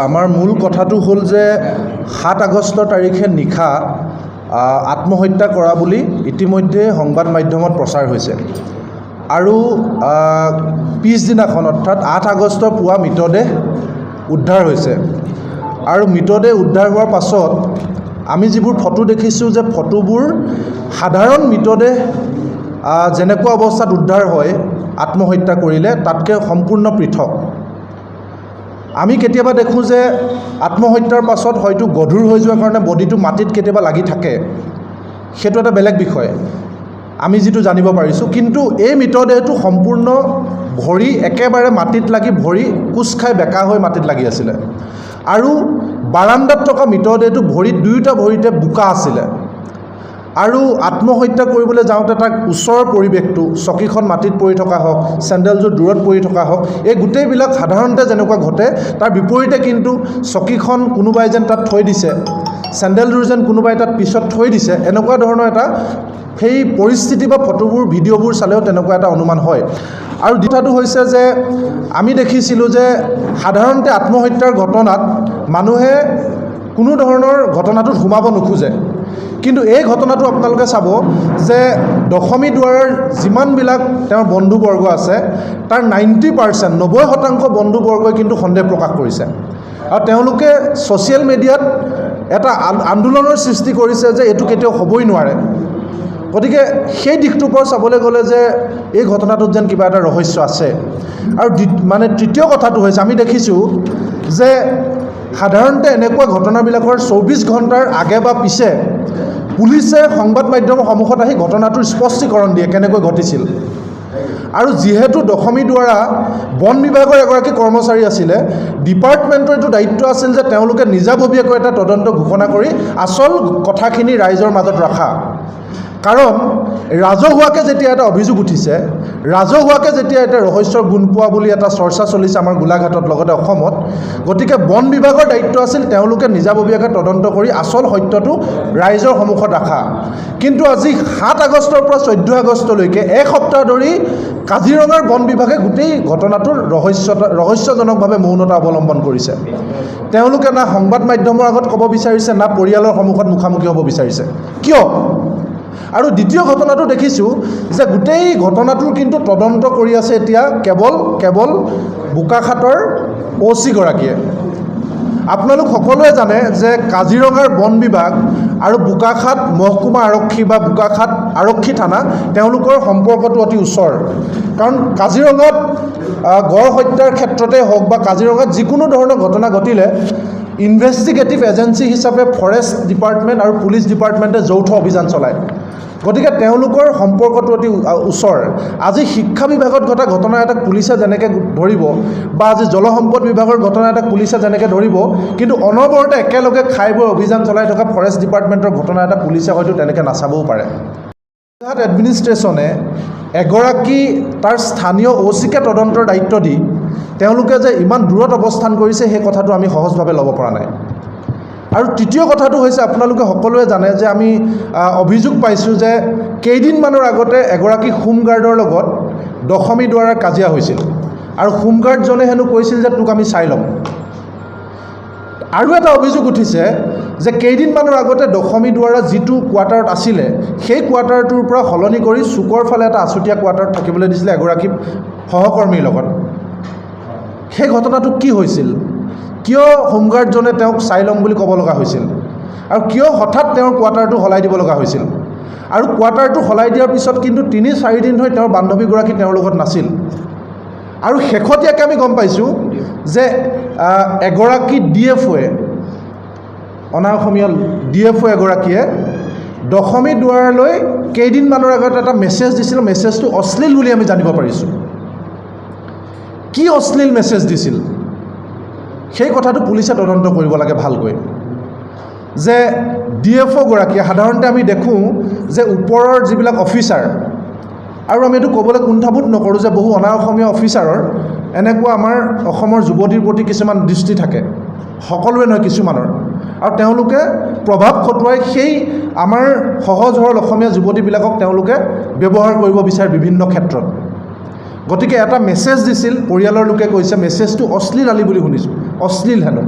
আমাৰ মূল কথাটো হ'ল যে 7 আগষ্ট তাৰিখে নিশা আত্মহত্যা কৰা বুলি ইতিমধ্যে সংবাদ মাধ্যমত প্ৰচাৰ হৈছে আৰু পিছদিনাখন অৰ্থাৎ 8 আগষ্টৰ পুৱা মৃতদেহ উদ্ধাৰ হৈছে আৰু মৃতদেহ উদ্ধাৰ হোৱাৰ পাছত আমি যিবোৰ ফটো দেখিছোঁ যে ফটোবোৰ সাধাৰণ মৃতদেহ যেনেকুৱা অৱস্থাত উদ্ধাৰ হয় আত্মহত্যা কৰিলে তাতকৈ সম্পূৰ্ণ পৃথক। আমি কেতিয়াবা দেখোঁ যে আত্মহত্যাৰ পাছত হয়তো গধুৰ হৈ যোৱাৰ কাৰণে বডিটো মাটিত কেতিয়াবা লাগি থাকে, সেইটো এটা বেলেগ বিষয় আমি যিটো জানিব পাৰিছোঁ। কিন্তু এই মৃতদেহটো সম্পূৰ্ণ ভৰি একেবাৰে মাটিত লাগি ভৰি কোচ খাই বেকা হৈ মাটিত লাগি আছিলে আৰু বাৰান্দাত থকা মৃতদেহটো ভৰিত দুয়োটা ভৰিতে বোকা আছিলে আৰু আত্মহত্যা কৰিবলৈ যাওঁতে তাক ওচৰৰ পৰিৱেশটো চকীখন মাটিত পৰি থকা হওক, চেণ্ডেলযোৰ দূৰত পৰি থকা হওক, এই গোটেইবিলাক সাধাৰণতে যেনেকুৱা ঘটে তাৰ বিপৰীতে কিন্তু চকীখন কোনোবাই যেন তাত থৈ দিছে, চেণ্ডেলযোৰ যেন কোনোবাই তাত পিছত থৈ দিছে, এনেকুৱা ধৰণৰ এটা সেই পৰিস্থিতি বা ফটোবোৰ ভিডিঅ'বোৰ চালেও তেনেকুৱা এটা অনুমান হয়। আৰু দ্বিতীয়টো হৈছে যে আমি দেখিছিলোঁ যে সাধাৰণতে আত্মহত্যাৰ ঘটনাত মানুহে কোনো ধৰণৰ ঘটনাটোত সোমাব নোখোজে, কিন্তু এই ঘটনাটো আপোনালোকে চাব যে দশমী দুৱাৰৰ যিমানবিলাক তেওঁৰ বন্ধুবৰ্গ আছে তাৰ 90% 90% বন্ধুবৰ্গই কিন্তু সন্দেহ প্ৰকাশ কৰিছে আৰু তেওঁলোকে ছ'চিয়েল মিডিয়াত এটা আন্দোলনৰ সৃষ্টি কৰিছে যে এইটো কেতিয়াও হ'বই নোৱাৰে। গতিকে সেই দিশটোৰ পৰা চাবলৈ গ'লে যে এই ঘটনাটোত যেন কিবা এটা ৰহস্য আছে। আৰু তৃতীয় কথাটো হৈছে আমি দেখিছোঁ যে সাধাৰণতে এনেকুৱা ঘটনাবিলাকৰ 24 ঘণ্টাৰ আগে বা পিছে পুলিচে সংবাদ মাধ্যমৰ সন্মুখত আহি ঘটনাটোৰ স্পষ্টীকৰণ দিয়ে কেনেকৈ ঘটিছিল। আৰু যিহেতু দশমী দুৱাৰা বন বিভাগৰ এগৰাকী কৰ্মচাৰী আছিলে, ডিপাৰ্টমেণ্টৰ এইটো দায়িত্ব আছিল যে তেওঁলোকে নিজাববীয়াকৈ এটা তদন্ত ঘোষণা কৰি আচল কথাখিনি ৰাইজৰ মাজত ৰখা। কাৰণ ৰাজহুৱাকৈ যেতিয়া এটা অভিযোগ উঠিছে, ৰাজহুৱাকৈ যেতিয়া এটা ৰহস্যৰ গুণ পোৱা বুলি এটা চৰ্চা চলিছে আমাৰ গোলাঘাটত লগতে অসমত, গতিকে বন বিভাগৰ দায়িত্ব আছিল তেওঁলোকে নিজাববীয়াকৈ তদন্ত কৰি আচল সত্যটো ৰাইজৰ সন্মুখত ৰাখা। কিন্তু আজি 7 আগষ্টৰ পৰা 14 আগষ্টলৈকে এসপ্তাহ ধৰি কাজিৰঙাৰ বন বিভাগে গোটেই ঘটনাটোৰ ৰহস্যজনকভাৱে মৌনতা অৱলম্বন কৰিছে। তেওঁলোকে না সংবাদ মাধ্যমৰ আগত ক'ব বিচাৰিছে, না পৰিয়ালৰ সন্মুখত মুখামুখি হ'ব বিচাৰিছে। কিয়? আৰু দ্বিতীয় ঘটনাটো দেখিছোঁ যে গোটেই ঘটনাটোৰ কিন্তু তদন্ত কৰি আছে এতিয়া কেৱল বোকাখাটৰ OC-গৰাকীয়ে। আপোনালোক সকলোৱে জানে যে কাজিৰঙাৰ বন বিভাগ আৰু বোকাখাট মহকুমা আৰক্ষী বা বোকাখাট আৰক্ষী থানা তেওঁলোকৰ সম্পৰ্কটো অতি ওচৰ। কাৰণ কাজিৰঙাত গড় হত্যাৰ ক্ষেত্ৰতে হওক বা কাজিৰঙাত যিকোনো ধৰণৰ ঘটনা ঘটিলে ইনভেষ্টিগেটিভ এজেঞ্চি হিচাপে ফৰেষ্ট ডিপাৰ্টমেণ্ট আৰু পুলিচ ডিপাৰ্টমেণ্টে যৌথ অভিযান চলায়। গতিকে তেওঁলোকৰ সম্পৰ্কটো অতি ওচৰ। আজি শিক্ষা বিভাগত ঘটা ঘটনা এটাক পুলিচে যেনেকৈ ধৰিব বা আজি জলসম্পদ বিভাগৰ ঘটনা এটাক পুলিচে যেনেকৈ ধৰিব, কিন্তু অনবৰতে একেলগে খাই বৈ অভিযান চলাই থকা ফৰেষ্ট ডিপাৰ্টমেণ্টৰ ঘটনা এটা পুলিচে হয়তো তেনেকৈ নাচাবও পাৰে। গোলাঘাট এডমিনিষ্ট্ৰেশ্যনে এগৰাকী তাৰ স্থানীয় OC-কে তদন্তৰ দায়িত্ব দি তেওঁলোকে যে ইমান দূৰত অৱস্থান কৰিছে সেই কথাটো আমি সহজভাৱে ল'ব পৰা নাই। আৰু তৃতীয় কথাটো হৈছে আপোনালোকে সকলোৱে জানে যে আমি অভিযোগ পাইছোঁ যে কেইদিনমানৰ আগতে এগৰাকী হোমগাৰ্ডৰ লগত দশমী দুৱাৰাৰ কাজিয়া হৈছিল আৰু হোমগাৰ্ডজনে হেনো কৈছিল যে তোক আমি চাই ল'ম। আৰু এটা অভিযোগ উঠিছে যে কেইদিনমানৰ আগতে দশমী দুৱাৰা যিটো কোৱাৰ্টাৰত আছিলে সেই কোৱাৰ্টাৰটোৰ পৰা সলনি কৰি চুকৰ ফালে এটা আছুতীয়া কোৱাৰ্টাৰত থাকিবলৈ দিছিলে এগৰাকী সহকৰ্মীৰ লগত। সেই ঘটনাটো কি হৈছিল? কিয় হোমগাৰ্ডজনে তেওঁক চাই ল'ম বুলি ক'ব লগা হৈছিল আৰু কিয় হঠাৎ তেওঁৰ কোৱাৰ্টাৰটো সলাই দিব লগা হৈছিল? আৰু কোৱাৰ্টাৰটো সলাই দিয়াৰ পিছত কিন্তু 3-4 দিন ধৰি তেওঁৰ বান্ধৱীগৰাকী তেওঁৰ লগত নাছিল। আৰু শেহতীয়াকৈ আমি গম পাইছোঁ যে এগৰাকী DFOয়ে অনা অসমীয়া DFO এগৰাকীয়ে দশমী দুৱাৰলৈ কেইদিনমানৰ আগত এটা মেছেজ দিছিল। মেছেজটো অশ্লীল বুলি আমি জানিব পাৰিছোঁ। কি অশ্লীল মেছেজ দিছিল সেই কথাটো পুলিচে তদন্ত কৰিব লাগে ভালকৈ। যে DFOগৰাকীয়ে সাধাৰণতে আমি দেখোঁ যে ওপৰৰ যিবিলাক অফিচাৰ, আৰু আমি এইটো ক'বলৈ কুণ্ঠাবোধ নকৰোঁ যে বহু অনা অসমীয়া অফিচাৰৰ এনেকুৱা আমাৰ অসমৰ যুৱতীৰ প্ৰতি কিছুমান দৃষ্টি থাকে, সকলোৰে নহয় কিছুমানৰ, আৰু তেওঁলোকে প্ৰভাৱ খটুৱাই সেই আমাৰ সহজ সৰল অসমীয়া যুৱতীবিলাকক তেওঁলোকে ব্যৱহাৰ কৰিব বিচাৰে বিভিন্ন ক্ষেত্ৰত। গতিকে এটা মেছেজ দিছিল, পৰিয়ালৰ লোকে কৈছে মেছেজটো অশ্লীল আলি বুলি শুনিছোঁ, অশ্লীল হেনো।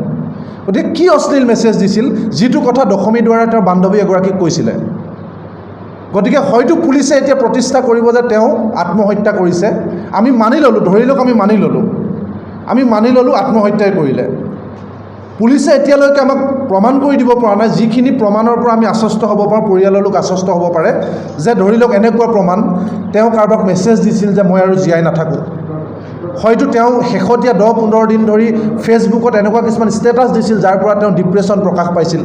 গতিকে কি অশ্লীল মেছেজ দিছিল, যিটো কথা দশমী দ্বাৰা তেওঁৰ বান্ধৱী এগৰাকীক কৈছিলে। গতিকে হয়তো পুলিচে এতিয়া প্ৰতিষ্ঠা কৰিব যে তেওঁ আত্মহত্যা কৰিছে। আমি মানি ল'লোঁ, ধৰি লওক আমি মানি ল'লোঁ আত্মহত্যাই কৰিলে। পুলিচে এতিয়ালৈকে আমাক প্ৰমাণ কৰি দিব পৰা নাই, যিখিনি প্ৰমাণৰ পৰা আমি আশ্বস্ত হ'ব পাৰোঁ, পৰিয়ালৰ লোক আশ্বস্ত হ'ব পাৰে যে ধৰি লওক এনেকুৱা প্ৰমাণ, তেওঁ কাৰোবাক মেছেজ দিছিল যে মই আৰু জীয়াই নাথাকোঁ। হয়তো তেওঁ শেহতীয়া 10-15 দিন ধৰি ফেচবুকত এনেকুৱা কিছুমান ষ্টেটাছ দিছিল যাৰ পৰা তেওঁ ডিপ্ৰেশ্যন প্ৰকাশ পাইছিল,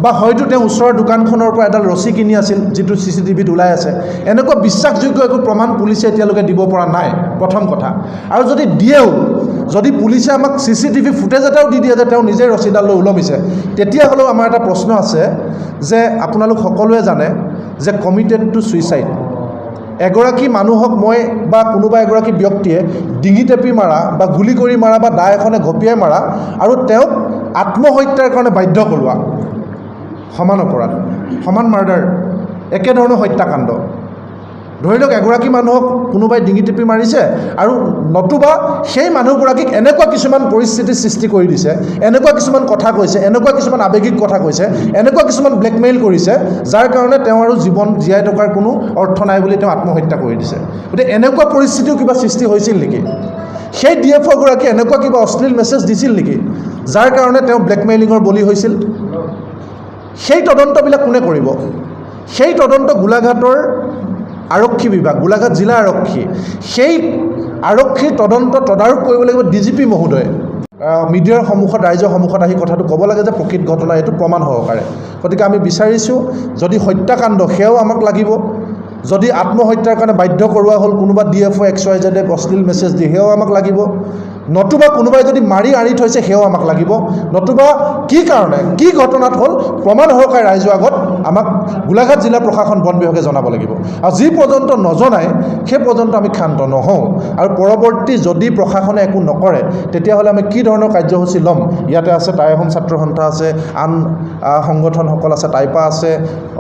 বা হয়তো তেওঁ ওচৰৰ দোকানখনৰ পৰা এডাল ৰছী কিনি আছিল, যিটো CCTVত ওলাই আছে। এনেকুৱা বিশ্বাসযোগ্য একো প্ৰমাণ পুলিচে এতিয়ালৈকে দিব পৰা নাই, প্ৰথম কথা। আৰু যদি দিয়েও, যদি পুলিচে আমাক CCTV ফুটেজ এটাও দি দিয়ে যে তেওঁ নিজে ৰছীডাল লৈ ওলমিছে, তেতিয়াহ'লেও আমাৰ এটা প্ৰশ্ন আছে যে আপোনালোক সকলোৱে জানে যে কমিটেড টু ছুইচাইড, এগৰাকী মানুহক মই বা কোনোবা এগৰাকী ব্যক্তিয়ে ডিঙি টেপি মাৰা বা গুলি কৰি মাৰা বা দা এখনে ঘপিয়াই মাৰা আৰু তেওঁক আত্মহত্যাৰ কাৰণে বাধ্য কৰোৱা সমান অপৰাধ, সমান মাৰ্ডাৰ, একেধৰণৰ হত্যাকাণ্ড। ধৰি লওক এগৰাকী মানুহক কোনোবাই ডিঙি টেপি মাৰিছে আৰু নতুবা সেই মানুহগৰাকীক এনেকুৱা কিছুমান পৰিস্থিতিৰ সৃষ্টি কৰি দিছে, এনেকুৱা কিছুমান কথা কৈছে, এনেকুৱা কিছুমান আৱেগিক কথা কৈছে, এনেকুৱা কিছুমান ব্লেকমেইল কৰিছে, যাৰ কাৰণে তেওঁ আৰু জীৱন জীয়াই থকাৰ কোনো অৰ্থ নাই বুলি তেওঁ আত্মহত্যা কৰি দিছে। গতিকে এনেকুৱা পৰিস্থিতিও কিবা সৃষ্টি হৈছিল নেকি? সেই DFO-গৰাকী এনেকুৱা কিবা অশ্লীল মেছেজ দিছিল নেকি যাৰ কাৰণে তেওঁ ব্লেকমেইলিঙৰ বলি হৈছিল? সেই তদন্তবিলাক কোনে কৰিব? সেই তদন্ত গোলাঘাটৰ আৰক্ষী বিভাগ, গোলাঘাট জিলা আৰক্ষী, সেই আৰক্ষীৰ তদন্ত তদাৰক কৰিব লাগিব DGP মহোদয়ে। মিডিয়াৰ সন্মুখত, ৰাইজৰ সন্মুখত আহি কথাটো ক'ব লাগে যে প্ৰকৃত ঘটনা এইটো প্ৰমাণ সহকাৰে। গতিকে আমি বিচাৰিছোঁ যদি হত্যাকাণ্ড সেয়াও আমাক লাগিব, যদি আত্মহত্যাৰ কাৰণে বাধ্য কৰোৱা হ'ল কোনোবা DFO XYZ অশ্লীল মেছেজ দি সেয়াও আমাক লাগিব, নতুবা কোনোবাই যদি মাৰি আনি থৈছে সেয়াও আমাক লাগিব, নতুবা কি কাৰণে, কি ঘটনাত হ'ল প্ৰমাণ সহকাৰে ৰাইজৰ আগত আমাক গোলাঘাট জিলা প্ৰশাসন বন বিভাগে জনাব লাগিব। আৰু যি পৰ্যন্ত নজনায় সেই পৰ্যন্ত আমি ক্ষান্ত নহওঁ। আৰু পৰৱৰ্তী যদি প্ৰশাসনে একো নকৰে তেতিয়াহ'লে আমি কি ধৰণৰ কাৰ্যসূচী ল'ম? ইয়াতে আছে টাই অসম ছাত্ৰ সন্থা আছে, আন সংগঠনসকল আছে, টাইপা আছে,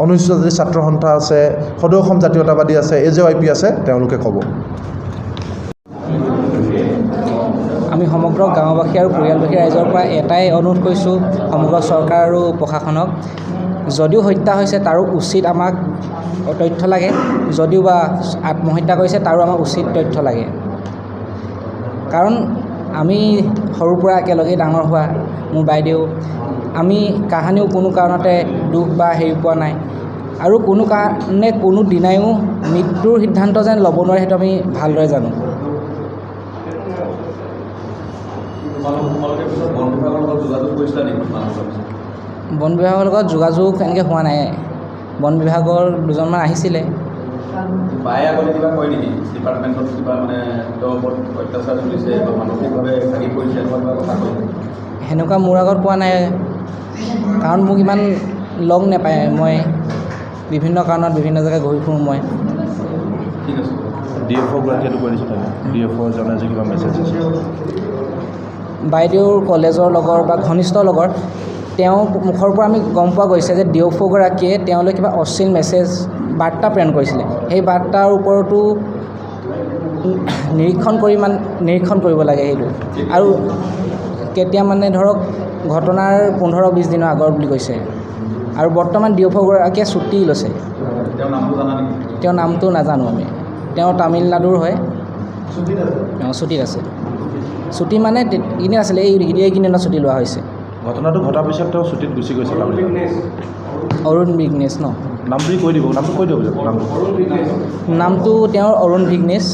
অনুসূচিত জাতি ছাত্ৰ সন্থা আছে, সদৌ অসম জাতীয়তাবাদী আছে, AJYP আছে, তেওঁলোকে ক'ব। আমি সমগ্ৰ গাঁওবাসী আৰু পৰিয়ালবাসী ৰাইজৰ পৰা এটাই অনুৰোধ কৰিছোঁ সমগ্ৰ চৰকাৰ আৰু প্ৰশাসনক, যদিও হত্যা হৈছে তাৰো উচিত আমাক তথ্য লাগে, যদিও বা আত্মহত্যা কৰিছে তাৰো আমাক উচিত তথ্য লাগে। কাৰণ আমি সৰুৰ পৰা একেলগে ডাঙৰ হোৱা, মোৰ বাইদেউ, আমি কাহানিও কোনো কাৰণতে দুখ বা হেৰি পোৱা নাই, আৰু কোনো কাৰণে কোনো দিনায়ো মৃত্যুৰ সিদ্ধান্ত যেন ল'ব নোৱাৰে, সেইটো আমি ভালদৰে জানো। বন বিভাগৰ লগত যোগাযোগ এনেকৈ হোৱা নাই। বন বিভাগৰ দুজনমান আহিছিলে। সেনেকুৱা মোৰ আগত পোৱা নাই, কাৰণ মোক ইমান লগ নাপায়, মই বিভিন্ন কাৰণত বিভিন্ন জেগাত ঘূৰি ফুৰোঁ মই। বাইদেউৰ কলেজৰ লগৰ বা ঘনিষ্ঠ লগৰ, তেওঁৰ মুখৰ পৰা আমি গম পোৱা গৈছে যে DFO-গৰাকীয়ে তেওঁলৈ কিবা অশ্লীল মেছেজ বাৰ্তা প্ৰেৰণ কৰিছিলে। সেই বাৰ্তাৰ ওপৰতো নিৰীক্ষণ কৰিব লাগে সেইটো। আৰু কেতিয়া মানে ধৰক ঘটনাৰ 15-20 দিনৰ আগৰ বুলি কৈছে। আৰু বৰ্তমান DFO-গৰাকীয়ে ছুটি লৈছে। তেওঁৰ নামটো নাজানো আমি। তেওঁ তামিলনাডুৰ হয়, ছুটিত আছে। ছুটি মানে এইকেইদিন আছিলে, এইকেইদিনত ছুটি লোৱা হৈছে। ঘটনাটো ঘটাৰ পিছত তেওঁ ছুটিত গুচি গৈছে। অৰুণ বিঘ্নেশ ন? নামটো কৈ দিব, নামটো তেওঁৰ অৰুণ বিঘ্নেশ।